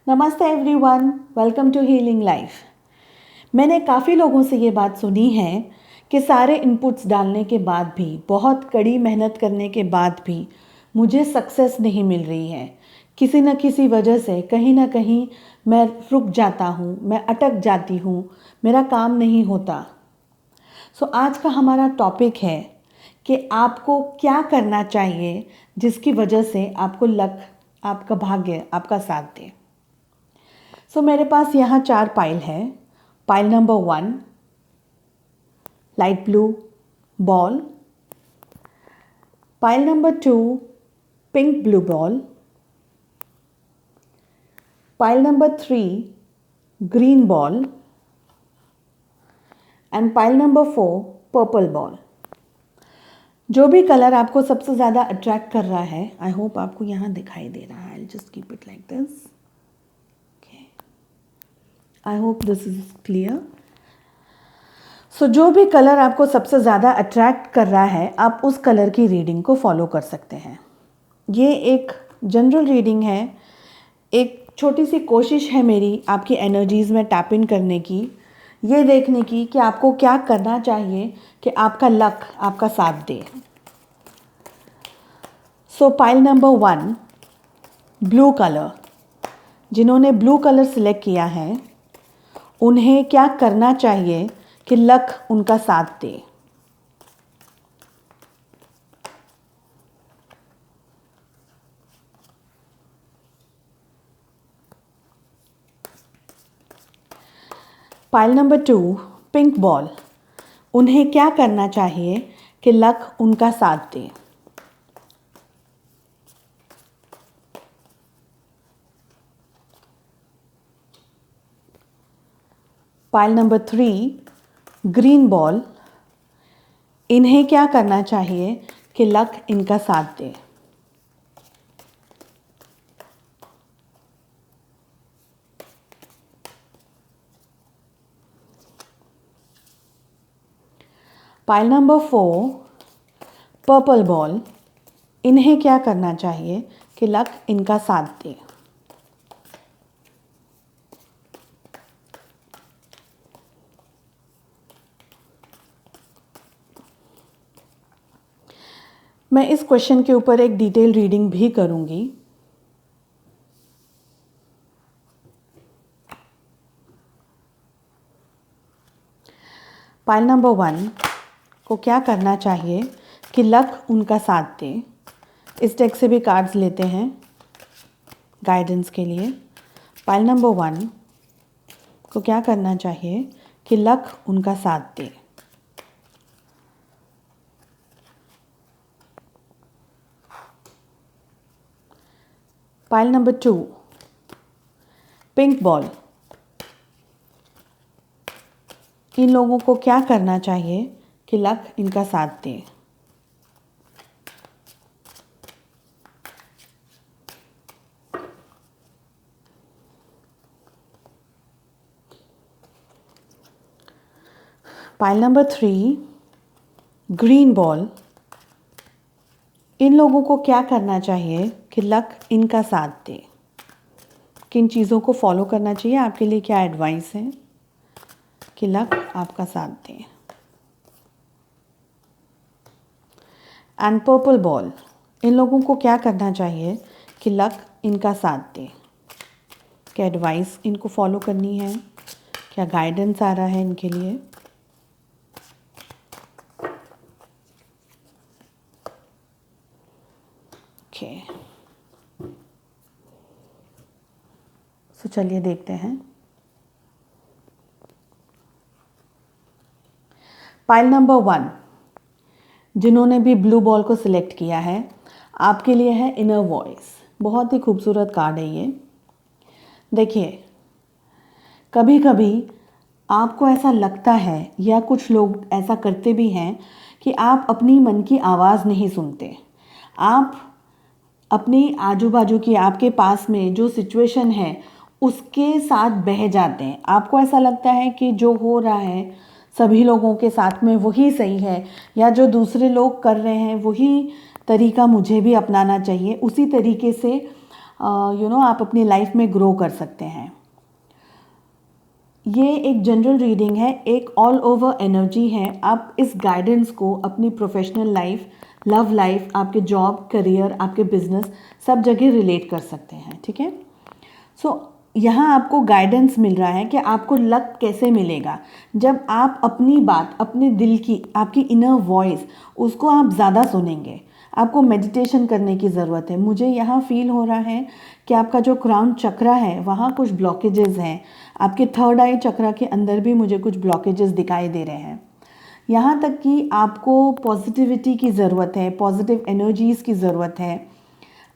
नमस्ते everyone, welcome to healing life. मैंने काफ़ी लोगों से ये बात सुनी है कि सारे इनपुट्स डालने के बाद भी, बहुत कड़ी मेहनत करने के बाद भी मुझे सक्सेस नहीं मिल रही है। किसी न किसी वजह से कहीं ना कहीं मैं रुक जाता हूँ, मैं अटक जाती हूँ, मेरा काम नहीं होता। आज का हमारा टॉपिक है कि आपको क्या करना चाहिए जिसकी वजह से आपको लक, आपका भाग्य आपका साथ दे। मेरे पास यहाँ 4 पाइल है। Pile number 1 light blue ball, pile number 2 pink blue ball, pile number 3 green ball and pile number 4 purple ball. जो भी कलर आपको सबसे ज़्यादा अट्रैक्ट कर रहा है, आई होप आपको यहाँ दिखाई दे रहा है। I just keep it like this. I hope this is clear. जो भी कलर आपको सबसे ज़्यादा अट्रैक्ट कर रहा है, आप उस कलर की रीडिंग को फॉलो कर सकते हैं। ये एक जनरल रीडिंग है, एक छोटी सी कोशिश है मेरी आपकी एनर्जीज़ में टैप इन करने की, ये देखने की कि आपको क्या करना चाहिए कि आपका लक आपका साथ दे। पाइल नंबर 1 ब्लू कलर, जिन्होंने ब्लू कलर सिलेक्ट किया है उन्हें क्या करना चाहिए कि लक उनका साथ दे। पाइल नंबर 2 पिंक बॉल, उन्हें क्या करना चाहिए कि लक उनका साथ दे। पाइल नंबर 3 ग्रीन बॉल, इन्हें क्या करना चाहिए कि लक इनका साथ दे। पाइल नंबर 4 पर्पल बॉल, इन्हें क्या करना चाहिए कि लक इनका साथ दे। मैं इस क्वेश्चन के ऊपर एक डिटेल रीडिंग भी करूंगी। पाइल नंबर 1 को क्या करना चाहिए कि लक उनका साथ दे। इस डेक से भी कार्ड्स लेते हैं गाइडेंस के लिए। पाइल नंबर 1 को क्या करना चाहिए कि लक उनका साथ दे। पाइल नंबर 2 पिंक बॉल, इन लोगों को क्या करना चाहिए कि लक इनका साथ दे। पाइल नंबर 3 ग्रीन बॉल, इन लोगों को क्या करना चाहिए कि लक इनका साथ दे। किन चीज़ों को फॉलो करना चाहिए, आपके लिए क्या एडवाइस है कि लक आपका साथ दे। एंड पर्पल बॉल, इन लोगों को क्या करना चाहिए कि लक इनका साथ दे। क्या एडवाइस इनको फॉलो करनी है, क्या गाइडेंस आ रहा है इनके लिए। ओके, चलिए देखते हैं। पाइल नंबर 1, जिन्होंने भी ब्लू बॉल को सिलेक्ट किया है, आपके लिए है इनर वॉइस। बहुत ही खूबसूरत कार्ड है ये। देखिए, कभी कभी आपको ऐसा लगता है या कुछ लोग ऐसा करते भी हैं कि आप अपनी मन की आवाज़ नहीं सुनते। आप अपनी आजू बाजू की, आपके पास में जो सिचुएशन है उसके साथ बह जाते हैं। आपको ऐसा लगता है कि जो हो रहा है सभी लोगों के साथ में वही सही है, या जो दूसरे लोग कर रहे हैं वही तरीका मुझे भी अपनाना चाहिए। उसी तरीके से आप अपनी लाइफ में ग्रो कर सकते हैं। ये एक जनरल रीडिंग है, एक ऑल ओवर एनर्जी है। आप इस गाइडेंस को अपनी प्रोफेशनल लाइफ, लव लाइफ, आपके जॉब, करियर, आपके बिजनेस, सब जगह रिलेट कर सकते हैं। ठीक है, सो यहाँ आपको गाइडेंस मिल रहा है कि आपको लक कैसे मिलेगा जब आप अपनी बात, अपने दिल की, आपकी इनर वॉइस, उसको आप ज़्यादा सुनेंगे। आपको मेडिटेशन करने की ज़रूरत है। मुझे यहाँ फील हो रहा है कि आपका जो क्राउन चक्रा है वहाँ कुछ ब्लॉकेजेस हैं। आपके थर्ड आई चक्रा के अंदर भी मुझे कुछ ब्लॉकेजेस दिखाई दे रहे हैं। यहाँ तक कि आपको पॉजिटिविटी की ज़रूरत है, पॉजिटिव एनर्जीज़ की ज़रूरत है।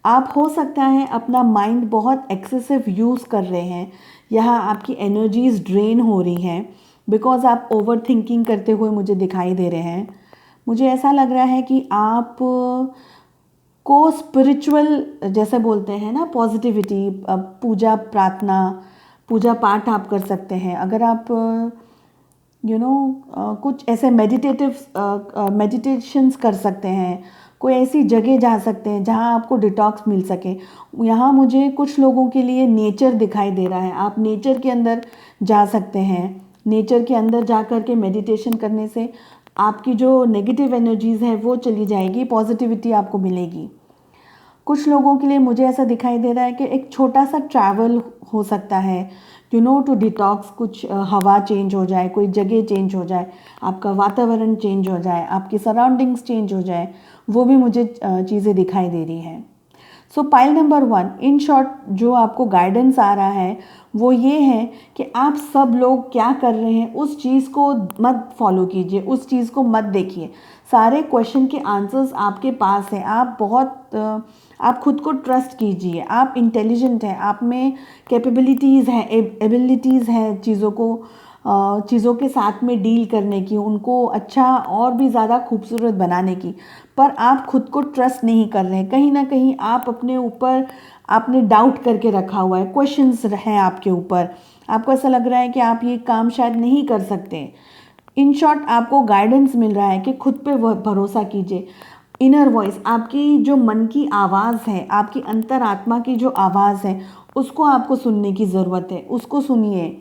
आप हो सकता है अपना माइंड बहुत एक्सेसिव यूज़ कर रहे हैं, यहाँ आपकी एनर्जीज़ ड्रेन हो रही हैं बिकॉज आप ओवर थिंकिंग करते हुए मुझे दिखाई दे रहे हैं। मुझे ऐसा लग रहा है कि आप को स्पिरिचुअल, जैसे बोलते हैं ना, पॉजिटिविटी, पूजा प्रार्थना, पूजा पाठ आप कर सकते हैं। अगर आप कुछ ऐसे मेडिटेशंस कर सकते हैं, कोई ऐसी जगह जा सकते हैं जहां आपको डिटॉक्स मिल सके। यहाँ मुझे कुछ लोगों के लिए नेचर दिखाई दे रहा है। आप नेचर के अंदर जा सकते हैं। नेचर के अंदर जा कर के मेडिटेशन करने से आपकी जो नेगेटिव एनर्जीज़ है वो चली जाएगी, पॉजिटिविटी आपको मिलेगी। कुछ लोगों के लिए मुझे ऐसा दिखाई दे रहा है कि एक छोटा सा ट्रैवल हो सकता है, टू डिटॉक्स। कुछ हवा चेंज हो जाए, कोई जगह चेंज हो जाए, आपका वातावरण चेंज हो जाए, आपकी सराउंडिंग्स चेंज हो जाए, वो भी मुझे चीज़ें दिखाई दे रही हैं। सो पाइल नंबर 1, इन शॉर्ट जो आपको गाइडेंस आ रहा है वो ये है कि आप सब लोग क्या कर रहे हैं उस चीज़ को मत फॉलो कीजिए, उस चीज़ को मत देखिए। सारे क्वेश्चन के आंसर्स आपके पास हैं। आप खुद को ट्रस्ट कीजिए। आप इंटेलिजेंट हैं, आप में कैपेबिलिटीज़ हैं, एबिलिटीज़ हैं चीज़ों के साथ में डील करने की, उनको अच्छा और भी ज़्यादा खूबसूरत बनाने की। पर आप खुद को ट्रस्ट नहीं कर रहे हैं। कहीं ना कहीं आप अपने ऊपर आपने डाउट करके रखा हुआ है, क्वेश्चंस हैं आपके ऊपर। आपको ऐसा लग रहा है कि आप ये काम शायद नहीं कर सकते। इन शॉर्ट आपको गाइडेंस मिल रहा है कि खुद पे भरोसा कीजिए। इनर वॉइस, आपकी जो मन की आवाज़ है, आपकी अंतरात्मा की जो आवाज़ है, उसको आपको सुनने की ज़रूरत है। उसको सुनिए,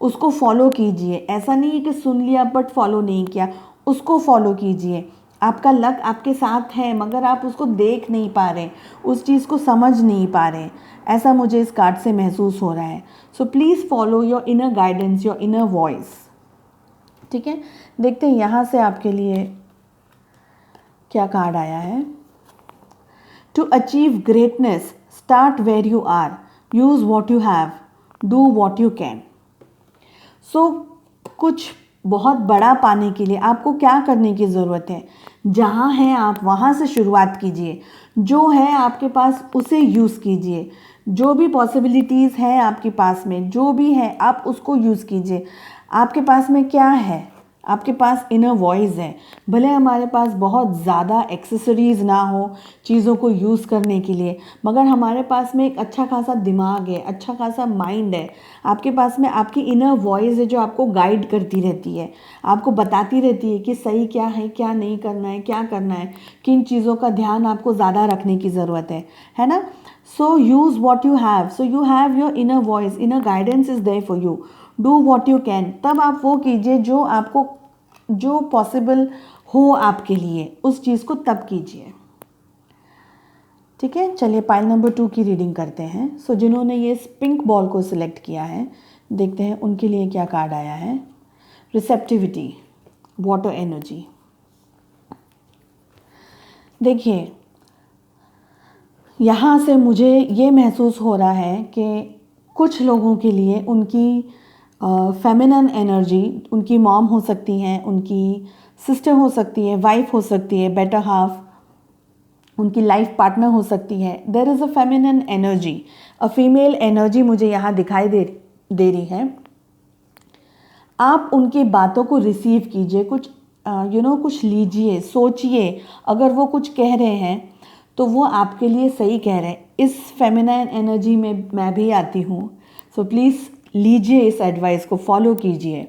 उसको फॉलो कीजिए। ऐसा नहीं है कि सुन लिया बट फॉलो नहीं किया, उसको फॉलो कीजिए। आपका लक आपके साथ है मगर आप उसको देख नहीं पा रहे, उस चीज़ को समझ नहीं पा रहे। ऐसा मुझे इस कार्ड से महसूस हो रहा है। So please follow your inner guidance, your inner voice. ठीक है, देखते हैं यहाँ से आपके लिए क्या कार्ड आया है। To achieve greatness, start where you are, use what you have, do what you can. So कुछ बहुत बड़ा पाने के लिए आपको क्या करने की ज़रूरत है? जहाँ हैं आप वहाँ से शुरुआत कीजिए। जो है आपके पास उसे यूज़ कीजिए। जो भी पॉसिबिलिटीज़ हैं आपके पास में, जो भी है आप उसको यूज़ कीजिए। आपके पास में क्या है? आपके पास इनर वॉइस है। भले हमारे पास बहुत ज़्यादा एक्सेसरीज़ ना हो चीज़ों को यूज़ करने के लिए, मगर हमारे पास में एक अच्छा खासा दिमाग है, अच्छा खासा माइंड है। आपके पास में आपकी इनर वॉइस है जो आपको गाइड करती रहती है, आपको बताती रहती है कि सही क्या है, क्या नहीं करना है, क्या करना है, किन चीज़ों का ध्यान आपको ज़्यादा रखने की ज़रूरत है ना। So use what you have. So you have your inner voice, inner guidance is there for you. Do what you can. तब आप वो कीजिए जो पॉसिबल हो आपके लिए, उस चीज़ को तब कीजिए। ठीक है, चलिए पाइल नंबर 2 की रीडिंग करते हैं। सो जिन्होंने ये पिंक बॉल को सिलेक्ट किया है, देखते हैं उनके लिए क्या कार्ड आया है। Receptivity, water energy. देखिए, यहाँ से मुझे ये महसूस हो रहा है कि कुछ लोगों के लिए उनकी फेमिनिन एनर्जी, उनकी मॉम हो सकती हैं, उनकी सिस्टर हो सकती है, वाइफ हो सकती है, बेटर हाफ, उनकी लाइफ पार्टनर हो सकती है। There is a feminine energy, a female energy मुझे यहाँ दिखाई दे रही है। आप उनकी बातों को रिसीव कीजिए, कुछ लीजिए, सोचिए। अगर वो कुछ कह रहे हैं तो वो आपके लिए सही कह रहे हैं। इस फेमिनाइन एनर्जी में मैं भी आती हूँ। सो प्लीज़ लीजिए, इस एडवाइस को फॉलो कीजिए।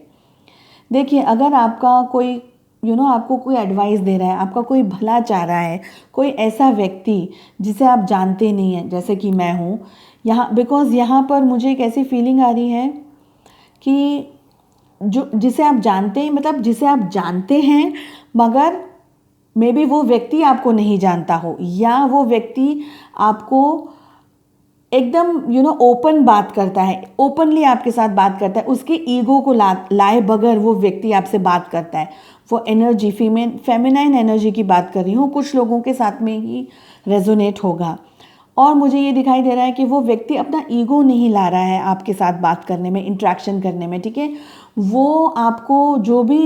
देखिए, अगर आपका कोई आपको कोई एडवाइस दे रहा है, आपका कोई भला चाह रहा है, कोई ऐसा व्यक्ति जिसे आप जानते नहीं हैं, जैसे कि मैं हूँ यहाँ, बिकॉज़ यहाँ पर मुझे एक ऐसी फीलिंग आ रही है कि जो जिसे आप जानते हैं, मतलब जिसे आप जानते हैं मगर मे बी वो व्यक्ति आपको नहीं जानता हो, या वो व्यक्ति आपको एकदम ओपन बात करता है, ओपनली आपके साथ बात करता है, उसके ईगो को लाए बगैर वो व्यक्ति आपसे बात करता है। वो एनर्जी फेमिनाइन एनर्जी की बात कर रही हूँ, कुछ लोगों के साथ में ही रेजोनेट होगा। और मुझे ये दिखाई दे रहा है कि वो व्यक्ति अपना ईगो नहीं ला रहा है आपके साथ बात करने में, इंट्रैक्शन करने में, ठीक है। वो आपको जो भी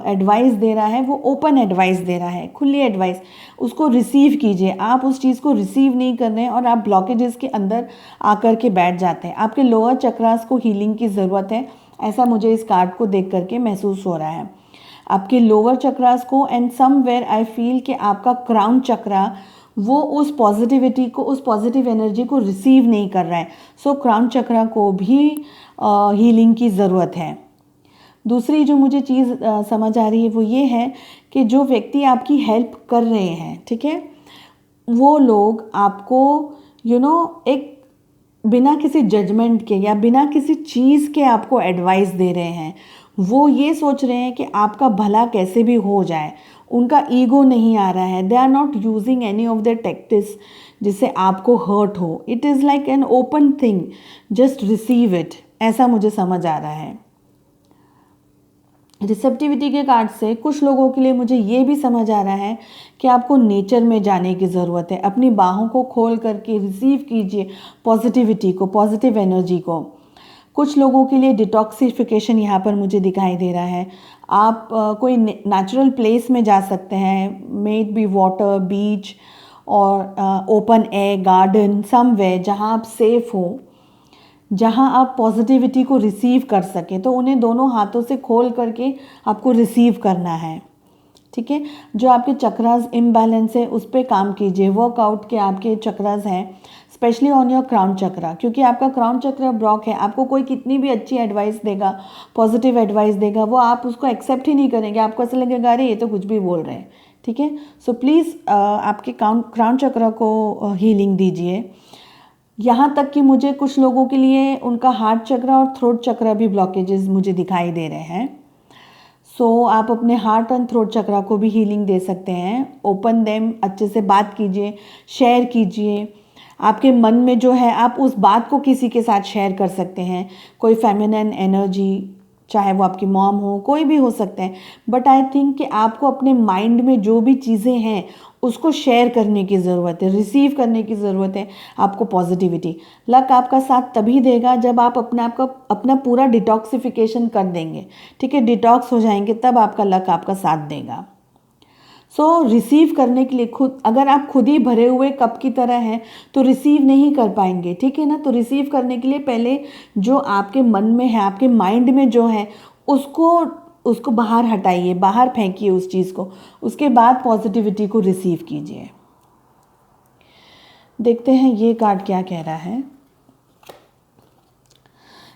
एडवाइस दे रहा है वो ओपन एडवाइस दे रहा है, खुली एडवाइस, उसको रिसीव कीजिए। आप उस चीज़ को रिसीव नहीं कर रहे हैं और आप ब्लॉकेजेस के अंदर आकर के बैठ जाते हैं। आपके लोअर चक्रास को हीलिंग की ज़रूरत है, ऐसा मुझे इस कार्ड को देख करके महसूस हो रहा है। आपके लोअर चक्रास को, एंड समवेयर आई फील कि आपका क्राउन चक्रा वो उस पॉजिटिविटी को, उस पॉजिटिव एनर्जी को रिसीव नहीं कर रहा है। सो क्राउन चक्रा को भी हीलिंग की ज़रूरत है। दूसरी जो मुझे चीज़ समझ आ रही है वो ये है कि जो व्यक्ति आपकी हेल्प कर रहे हैं, ठीक है, वो लोग आपको एक बिना किसी जजमेंट के या बिना किसी चीज़ के आपको एडवाइस दे रहे हैं। वो ये सोच रहे हैं कि आपका भला कैसे भी हो जाए, उनका ईगो नहीं आ रहा है। They are not using any of the tactics जिससे आपको हर्ट हो। It is like an open thing, just receive it, ऐसा मुझे समझ आ रहा है। रिसेप्टिविटी के कार्ड से कुछ लोगों के लिए मुझे ये भी समझ आ रहा है कि आपको नेचर में जाने की ज़रूरत है। अपनी बाहों को खोल करके रिसीव कीजिए पॉजिटिविटी को, पॉजिटिव एनर्जी को। कुछ लोगों के लिए डिटॉक्सिफिकेशन यहाँ पर मुझे दिखाई दे रहा है। आप कोई नेचुरल प्लेस में जा सकते हैं, मे इट बी वाटर, बीच और ओपन एयर, गार्डन, समवेयर जहाँ आप सेफ हो, जहाँ आप पॉजिटिविटी को रिसीव कर सकें। तो उन्हें दोनों हाथों से खोल करके आपको रिसीव करना है, ठीक है। जो आपके चक्रास इम्बैलेंस है उस पर काम कीजिए। वर्कआउट के आपके चक्रास हैं, स्पेशली ऑन योर क्राउन चक्रा, क्योंकि आपका क्राउन चक्रा ब्लॉक है। आपको कोई कितनी भी अच्छी एडवाइस देगा, पॉजिटिव एडवाइस देगा, वो आप उसको एक्सेप्ट ही नहीं करेंगे। आपको ऐसा लगेगा अरे ये तो कुछ भी बोल रहे हैं, ठीक है। सो प्लीज़ आपके क्राउन चक्रा को हीलिंग दीजिए। यहाँ तक कि मुझे कुछ लोगों के लिए उनका हार्ट चक्रा और थ्रोट चक्रा भी ब्लॉकेजेस मुझे दिखाई दे रहे हैं। सो आप अपने हार्ट एंड थ्रोट चक्रा को भी हीलिंग दे सकते हैं। ओपन देम, अच्छे से बात कीजिए, शेयर कीजिए। आपके मन में जो है आप उस बात को किसी के साथ शेयर कर सकते हैं। कोई फेमिनिन एनर्जी, चाहे वो आपकी मॉम हो, कोई भी हो सकते हैं, बट आई थिंक कि आपको अपने माइंड में जो भी चीज़ें हैं उसको शेयर करने की ज़रूरत है, रिसीव करने की ज़रूरत है आपको पॉजिटिविटी। लक आपका साथ तभी देगा जब आप अपना पूरा डिटॉक्सिफिकेशन कर देंगे, ठीक है, डिटॉक्स हो जाएंगे, तब आपका लक आपका साथ देगा। सो रिसीव करने के लिए अगर आप खुद ही भरे हुए कप की तरह हैं तो रिसीव नहीं कर पाएंगे, ठीक है ना। तो रिसीव करने के लिए पहले जो आपके मन में है, आपके माइंड में जो है, उसको बाहर हटाइए, बाहर फेंकिए उस चीज़ को, उसके बाद पॉजिटिविटी को रिसीव कीजिए। देखते हैं ये कार्ड क्या कह रहा है।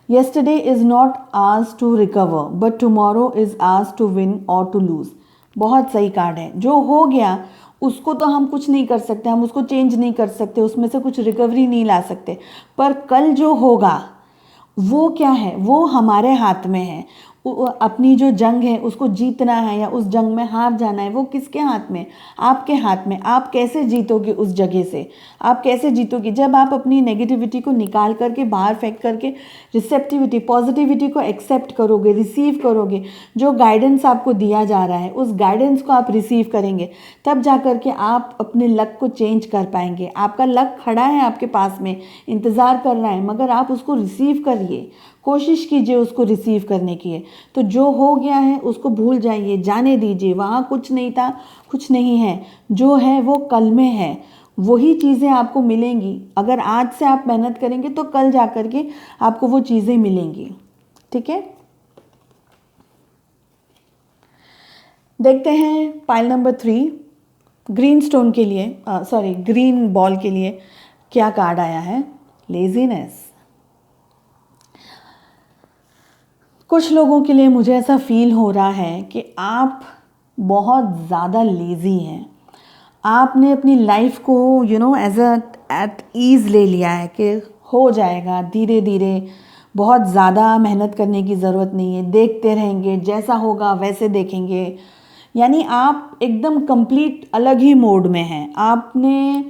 Yesterday is not ours to recover, but tomorrow is ours to win or to lose। बहुत सही कार्ड है। जो हो गया उसको तो हम कुछ नहीं कर सकते, हम उसको चेंज नहीं कर सकते, उसमें से कुछ रिकवरी नहीं ला सकते, पर कल जो होगा वो क्या है, वो हमारे हाथ में है। अपनी जो जंग है उसको जीतना है या उस जंग में हार जाना है, वो किसके हाथ में? आपके हाथ में। आप कैसे जीतोगे उस जगह से, आप कैसे जीतोगे जब आप अपनी नेगेटिविटी को निकाल करके बाहर फेंक करके रिसेप्टिविटी, पॉजिटिविटी को एक्सेप्ट करोगे, रिसीव करोगे। जो गाइडेंस आपको दिया जा रहा है उस गाइडेंस को आप रिसीव करेंगे, तब जा कर के आप अपने लक को चेंज कर पाएंगे। आपका लक खड़ा है आपके पास में, इंतज़ार कर रहा है, मगर आप उसको रिसीव करिए, कोशिश कीजिए उसको रिसीव करने की। तो जो हो गया है उसको भूल जाइए, जाने दीजिए। वहाँ कुछ नहीं था, कुछ नहीं है, जो है वो कल में है। वही चीज़ें आपको मिलेंगी। अगर आज से आप मेहनत करेंगे तो कल जा कर के आपको वो चीज़ें मिलेंगी, ठीक है। देखते हैं पाइल नंबर 3 ग्रीन स्टोन के लिए, ग्रीन बॉल के लिए क्या कार्ड आया है। लेजीनेस। कुछ लोगों के लिए मुझे ऐसा फील हो रहा है कि आप बहुत ज़्यादा लेज़ी हैं। आपने अपनी लाइफ को एज एट ईज़ ले लिया है कि हो जाएगा धीरे धीरे, बहुत ज़्यादा मेहनत करने की ज़रूरत नहीं है, देखते रहेंगे जैसा होगा वैसे देखेंगे। यानी आप एकदम कंप्लीट अलग ही मोड में हैं। आपने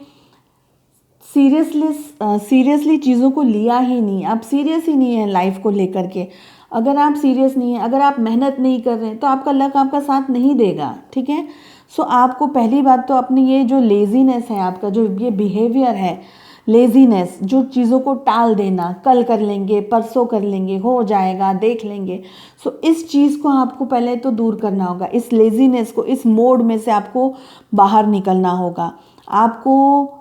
सीरियसली चीज़ों को लिया ही नहीं, आप सीरियस ही नहीं है लाइफ को लेकर के। अगर आप सीरियस नहीं है, अगर आप मेहनत नहीं कर रहे हैं तो आपका लक आपका साथ नहीं देगा, ठीक है। सो आपको पहली बात तो अपनी ये जो लेज़ीनेस है, आपका जो ये बिहेवियर है, लेज़ीनेस, जो चीज़ों को टाल देना, कल कर लेंगे, परसों कर लेंगे, हो जाएगा, देख लेंगे। सो इस चीज़ को आपको पहले तो दूर करना होगा। इस लेज़ीनेस को, इस मोड में से आपको बाहर निकलना होगा। आपको,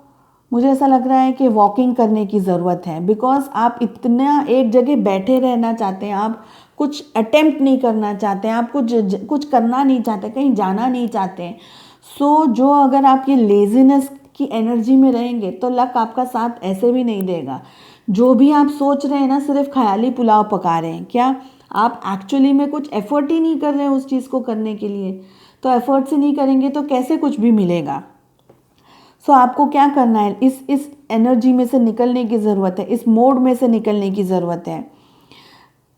मुझे ऐसा लग रहा है कि वॉकिंग करने की ज़रूरत है, बिकॉज आप इतना एक जगह बैठे रहना चाहते हैं, आप कुछ अटेम्प्ट नहीं करना चाहते हैं, आप कुछ करना नहीं चाहते, कहीं जाना नहीं चाहते। सो जो अगर आप ये लेज़ीनेस की एनर्जी में रहेंगे तो लक आपका साथ ऐसे भी नहीं देगा। जो भी आप सोच रहे हैं ना, सिर्फ ख्याली पुलाव पका रहे हैं क्या, आप एक्चुअली में कुछ एफर्ट ही नहीं कर रहे हैं उस चीज़ को करने के लिए। तो एफर्ट से नहीं करेंगे तो कैसे कुछ भी मिलेगा। सो आपको क्या करना है, इस एनर्जी में से निकलने की ज़रूरत है, इस मोड में से निकलने की ज़रूरत है।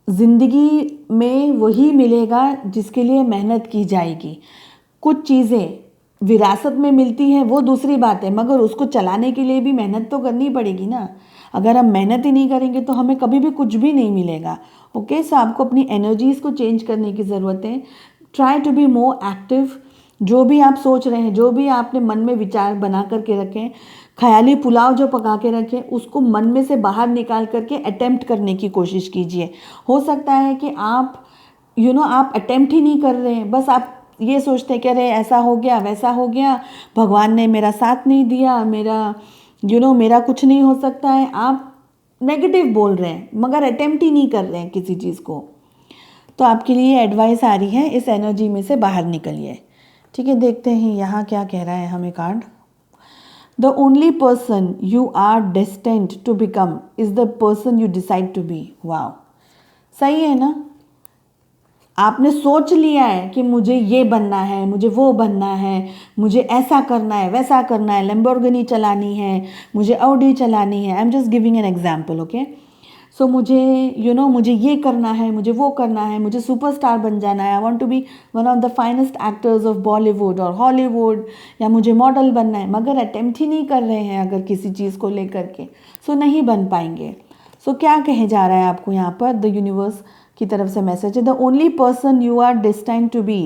ज़िंदगी में वही मिलेगा जिसके लिए मेहनत की जाएगी। कुछ चीज़ें विरासत में मिलती हैं वो दूसरी बात है, मगर उसको चलाने के लिए भी मेहनत तो करनी पड़ेगी ना। अगर हम मेहनत ही नहीं करेंगे तो हमें कभी भी कुछ भी नहीं मिलेगा। ओके, सो आपको अपनी एनर्जीज़ को चेंज करने की ज़रूरत है। Try to be more active. जो भी आप सोच रहे हैं, जो भी आपने मन में विचार बना करके रखें, ख्याली पुलाव जो पका के रखें, उसको मन में से बाहर निकाल करके अटेम्प्ट करने की कोशिश कीजिए। हो सकता है कि आप आप अटेम्प्ट ही नहीं कर रहे हैं, बस आप ये सोचते हैं कि अरे ऐसा हो गया, वैसा हो गया, भगवान ने मेरा साथ नहीं दिया, मेरा कुछ नहीं हो सकता है। आप नेगेटिव बोल रहे हैं मगर अटेम्प्ट ही नहीं कर रहे हैं किसी चीज़ को। तो आपके लिए एडवाइस आ रही है, इस एनर्जी में से बाहर निकलिए। ठीक है, देखते हैं यहाँ क्या कह रहा है हमें card. The only person you are destined to become is the person you decide to be. Wow, सही है ना। आपने सोच लिया है कि मुझे ये बनना है, मुझे वो बनना है, मुझे ऐसा करना है, वैसा करना है, लैम्बोर्गिनी चलानी है, मुझे ऑडी चलानी है। I am just giving an example, okay. So मुझे मुझे ये करना है, मुझे वो करना है, मुझे सुपरस्टार बन जाना है, I want to be one of the finest actors of Bollywood और हॉलीवुड, या मुझे मॉडल बनना है, मगर अटेम्प्ट ही नहीं कर रहे हैं अगर किसी चीज़ को लेकर के, सो नहीं बन पाएंगे। सो क्या कहे जा रहा है आपको यहाँ पर, द यूनिवर्स की तरफ से मैसेज है, the only person you are destined to be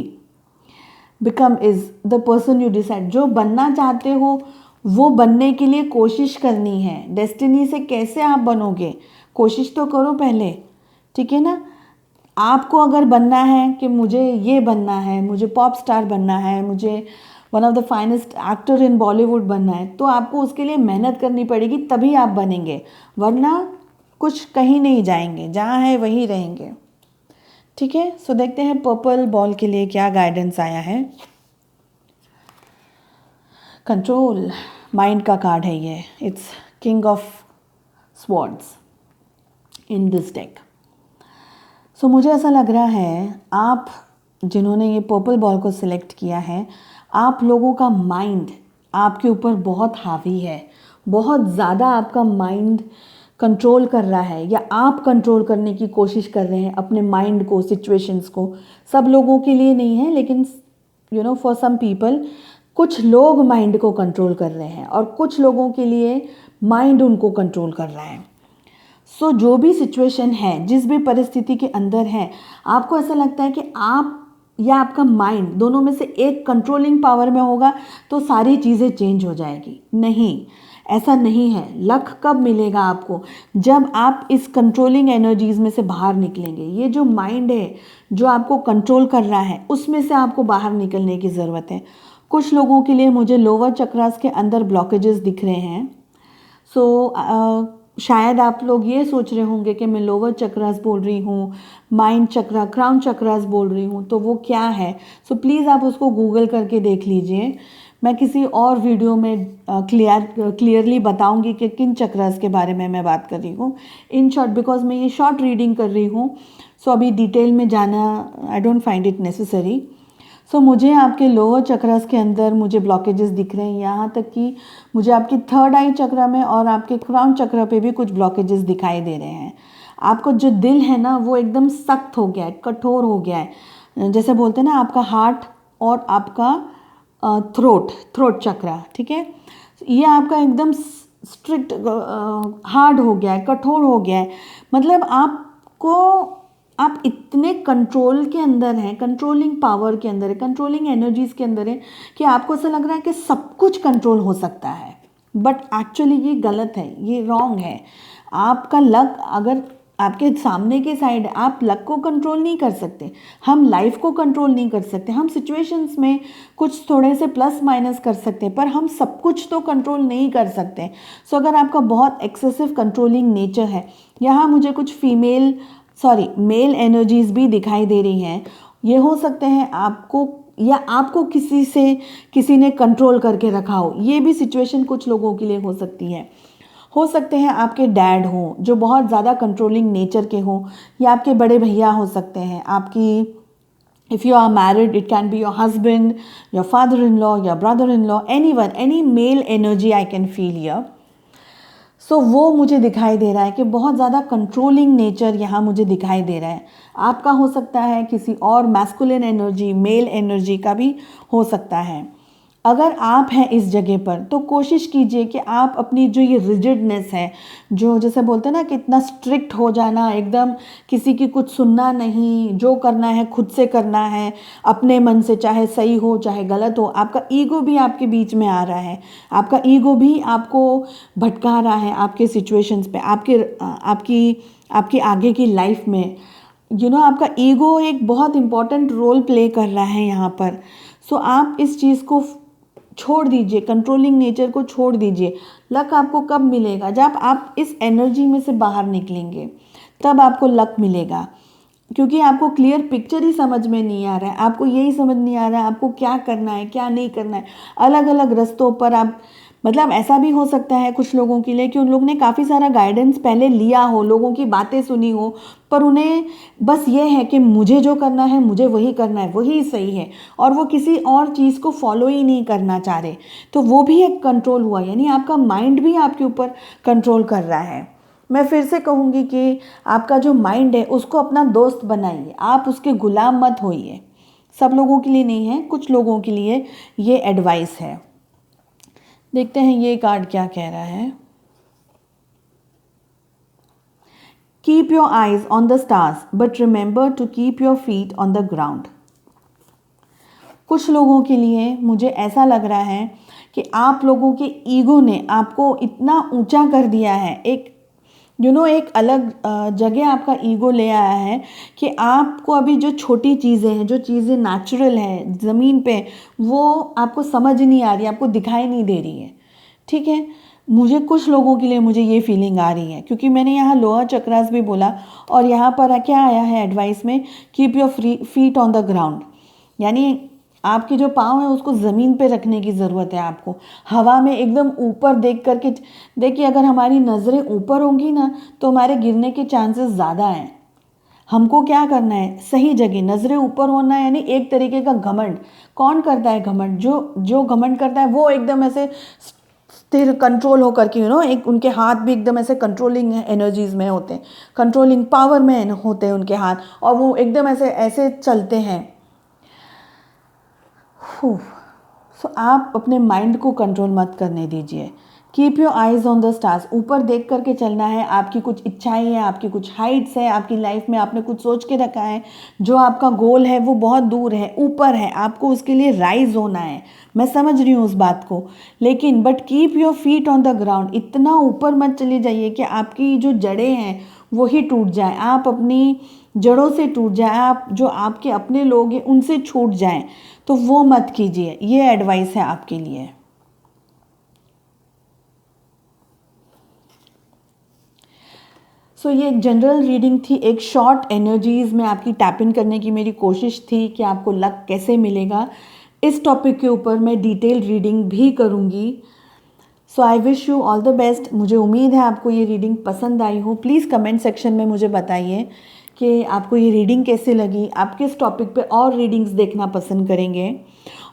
become is the person you decide. जो बनना चाहते हो वो बनने के लिए कोशिश करनी है। डेस्टिनी से कैसे आप बनोगे, कोशिश तो करो पहले, ठीक है ना। आपको अगर बनना है कि मुझे ये बनना है, मुझे पॉप स्टार बनना है, मुझे one of the finest actor in Bollywood बनना है, तो आपको उसके लिए मेहनत करनी पड़ेगी, तभी आप बनेंगे, वरना कुछ कहीं नहीं जाएंगे, जहाँ है वहीं रहेंगे। ठीक है, सो देखते हैं पर्पल बॉल के लिए क्या गाइडेंस आया है। कंट्रोल, माइंड का कार्ड है ये, it's king of swords in this deck. So मुझे ऐसा लग रहा है आप जिन्होंने ये पर्पल बॉल को सिलेक्ट किया है, आप लोगों का माइंड आपके ऊपर बहुत हावी है, बहुत ज़्यादा आपका माइंड कंट्रोल कर रहा है, या आप कंट्रोल करने की कोशिश कर रहे हैं अपने माइंड को, सिचुएशंस को। सब लोगों के लिए नहीं है, लेकिन फॉर सम पीपल, कुछ लोग माइंड को कंट्रोल कर रहे हैं और कुछ लोगों के लिए माइंड उनको कंट्रोल कर रहा है। सो जो भी सिचुएशन है, जिस भी परिस्थिति के अंदर है, आपको ऐसा लगता है कि आप या आपका माइंड, दोनों में से एक कंट्रोलिंग पावर में होगा तो सारी चीज़ें चेंज हो जाएगी। नहीं, ऐसा नहीं है। लक कब मिलेगा आपको, जब आप इस कंट्रोलिंग एनर्जीज में से बाहर निकलेंगे। ये जो माइंड है जो आपको कंट्रोल कर रहा है, उसमें से आपको बाहर निकलने की ज़रूरत है। कुछ लोगों के लिए मुझे लोअर चक्रास के अंदर ब्लॉकेजेस दिख रहे हैं। सो शायद आप लोग ये सोच रहे होंगे कि मैं लोअर चक्रास बोल रही हूँ, माइंड चक्रा, क्राउन चक्रास बोल रही हूँ, तो वो क्या है। सो प्लीज़ आप उसको गूगल करके देख लीजिए। मैं किसी और वीडियो में क्लियरली बताऊंगी कि किन चक्रास के बारे में मैं बात कर रही हूँ। इन शॉर्ट, बिकॉज मैं ये शॉर्ट रीडिंग कर रही हूँ, सो अभी डिटेल में जाना I don't find it necessary. So मुझे आपके लोअर चक्रस के अंदर मुझे ब्लॉकेजेस दिख रहे हैं, यहाँ तक कि मुझे आपकी थर्ड आई चक्र में और आपके क्राउन चक्र पे भी कुछ ब्लॉकेजेस दिखाई दे रहे हैं। आपको जो दिल है ना वो एकदम सख्त हो गया है, कठोर हो गया है, जैसे बोलते हैं ना आपका हार्ट और आपका थ्रोट चक्र, ठीक है, ये आपका एकदम स्ट्रिक्ट हार्ड हो गया है, कठोर हो गया है। मतलब आप इतने कंट्रोल के अंदर हैं, कंट्रोलिंग पावर के अंदर है, कंट्रोलिंग एनर्जीज के अंदर है कि आपको ऐसा लग रहा है कि सब कुछ कंट्रोल हो सकता है। बट एक्चुअली ये गलत है, ये रॉन्ग है। आपका लक अगर आपके सामने के साइड है, आप लक को कंट्रोल नहीं कर सकते, हम लाइफ को कंट्रोल नहीं कर सकते, हम सिचुएशंस में कुछ थोड़े से प्लस माइनस कर सकते हैं, पर हम सब कुछ तो कंट्रोल नहीं कर सकते। सो अगर आपका बहुत एक्सेसिव कंट्रोलिंग नेचर है, यहाँ मुझे कुछ मेल एनर्जीज भी दिखाई दे रही हैं। ये हो सकते हैं आपको या आपको किसी ने कंट्रोल करके रखा हो, ये भी सिचुएशन कुछ लोगों के लिए हो सकती है। हो सकते हैं आपके डैड हों जो बहुत ज़्यादा कंट्रोलिंग नेचर के हों, या आपके बड़े भैया हो सकते हैं, आपकी if you are married it can be your husband, your father in law, your brother in law, any male energy I can feel here. So वो मुझे दिखाई दे रहा है कि बहुत ज़्यादा कंट्रोलिंग नेचर यहाँ मुझे दिखाई दे रहा है। आपका हो सकता है, किसी और मैस्कुलिन एनर्जी, मेल एनर्जी का भी हो सकता है। अगर आप हैं इस जगह पर तो कोशिश कीजिए कि आप अपनी जो ये रिजिडनेस है, जो जैसे बोलते हैं ना कि इतना स्ट्रिक्ट हो जाना, एकदम किसी की कुछ सुनना नहीं, जो करना है खुद से करना है, अपने मन से, चाहे सही हो चाहे गलत हो। आपका ईगो भी आपके बीच में आ रहा है, आपका ईगो भी आपको भटका रहा है आपके सिचुएशंस पे, आपकी आगे की लाइफ में। आपका ईगो एक बहुत इम्पॉर्टेंट रोल प्ले कर रहा है यहाँ पर। सो आप इस चीज़ को छोड़ दीजिए, कंट्रोलिंग नेचर को छोड़ दीजिए। लक आपको कब मिलेगा? जब आप इस एनर्जी में से बाहर निकलेंगे, तब आपको लक मिलेगा। क्योंकि आपको क्लियर पिक्चर ही समझ में नहीं आ रहा है, आपको यही समझ नहीं आ रहा है आपको क्या करना है क्या नहीं करना है। अलग अलग रास्तों पर आप, मतलब ऐसा भी हो सकता है कुछ लोगों के लिए कि उन लोगों ने काफ़ी सारा गाइडेंस पहले लिया हो, लोगों की बातें सुनी हो, पर उन्हें बस ये है कि मुझे जो करना है मुझे वही करना है, वही सही है, और वो किसी और चीज़ को फॉलो ही नहीं करना चाह रहे। तो वो भी एक कंट्रोल हुआ, यानी आपका माइंड भी आपके ऊपर कंट्रोल कर रहा है। मैं फिर से कहूँगी कि आपका जो माइंड है उसको अपना दोस्त बनाइए, आप उसके गुलाम मत होइए। सब लोगों के लिए नहीं है, कुछ लोगों के लिए ये एडवाइस है। देखते हैं ये कार्ड क्या कह रहा है। Keep your eyes on the stars but remember to keep your feet on the ground. कुछ लोगों के लिए मुझे ऐसा लग रहा है कि आप लोगों के ईगो ने आपको इतना ऊंचा कर दिया है, एक अलग जगह आपका ईगो ले आया है कि आपको अभी जो छोटी चीज़ें हैं, जो चीज़ें नेचुरल हैं ज़मीन पे, वो आपको समझ नहीं आ रही, आपको दिखाई नहीं दे रही है। ठीक है, मुझे कुछ लोगों के लिए मुझे ये फीलिंग आ रही है, क्योंकि मैंने यहाँ लोअर चक्रास भी बोला और यहाँ पर क्या आया है एडवाइस में, keep your feet on the ground, यानी आपके जो पाँव है उसको ज़मीन पे रखने की ज़रूरत है। आपको हवा में एकदम ऊपर देख करके देखिए, अगर हमारी नज़रें ऊपर होंगी ना तो हमारे गिरने के चांसेस ज़्यादा हैं। हमको क्या करना है, सही जगह नज़रें ऊपर होना है, यानी एक तरीके का घमंड। कौन करता है घमंड? जो घमंड करता है वो एकदम ऐसे स्थिर कंट्रोल होकर के एक उनके हाथ भी एकदम ऐसे कंट्रोलिंग एनर्जीज में होते हैं, कंट्रोलिंग पावर में होते हैं उनके हाथ, और वो एकदम ऐसे चलते हैं। सो आप अपने माइंड को कंट्रोल मत करने दीजिए। Keep your eyes on the stars, ऊपर देख करके चलना है। आपकी कुछ इच्छाएं हैं, आपकी कुछ हाइट्स है, आपकी लाइफ में आपने कुछ सोच के रखा है, जो आपका गोल है वो बहुत दूर है, ऊपर है, आपको उसके लिए राइज होना है। मैं समझ रही हूँ उस बात को, लेकिन but keep your feet on the ground. इतना ऊपर मत चली जाइए कि आपकी जो जड़ें हैं वही टूट जाए, आप अपनी जड़ों से टूट जाए, आप जो आपके अपने लोग हैं उनसे छूट जाएं, तो वो मत कीजिए। ये एडवाइस है आपके लिए। सो ये एक जनरल रीडिंग थी, एक शॉर्ट एनर्जीज में आपकी टैप इन करने की मेरी कोशिश थी कि आपको लक कैसे मिलेगा। इस टॉपिक के ऊपर मैं डिटेल रीडिंग भी करूँगी। So I wish you all the best. मुझे उम्मीद है आपको ये रीडिंग पसंद आई हो। प्लीज़ कमेंट सेक्शन में मुझे बताइए कि आपको ये रीडिंग कैसे लगी, आप किस टॉपिक पे और रीडिंग्स देखना पसंद करेंगे।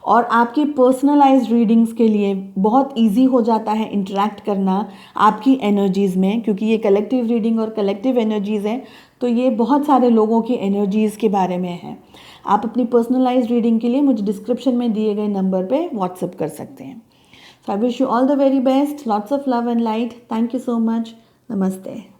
और आपकी पर्सनलाइज्ड रीडिंग्स के लिए बहुत इजी हो जाता है इंटरेक्ट करना आपकी एनर्जीज़ में, क्योंकि ये कलेक्टिव रीडिंग और कलेक्टिव एनर्जीज़ हैं, तो ये बहुत सारे लोगों की एनर्जीज़ के बारे में है। आप अपनी पर्सनलाइज्ड रीडिंग के लिए मुझे डिस्क्रिप्शन में दिए गए नंबर पे व्हाट्सएप कर सकते हैं। So I wish you all the very best, lots of love and light. Thank you so much. नमस्ते।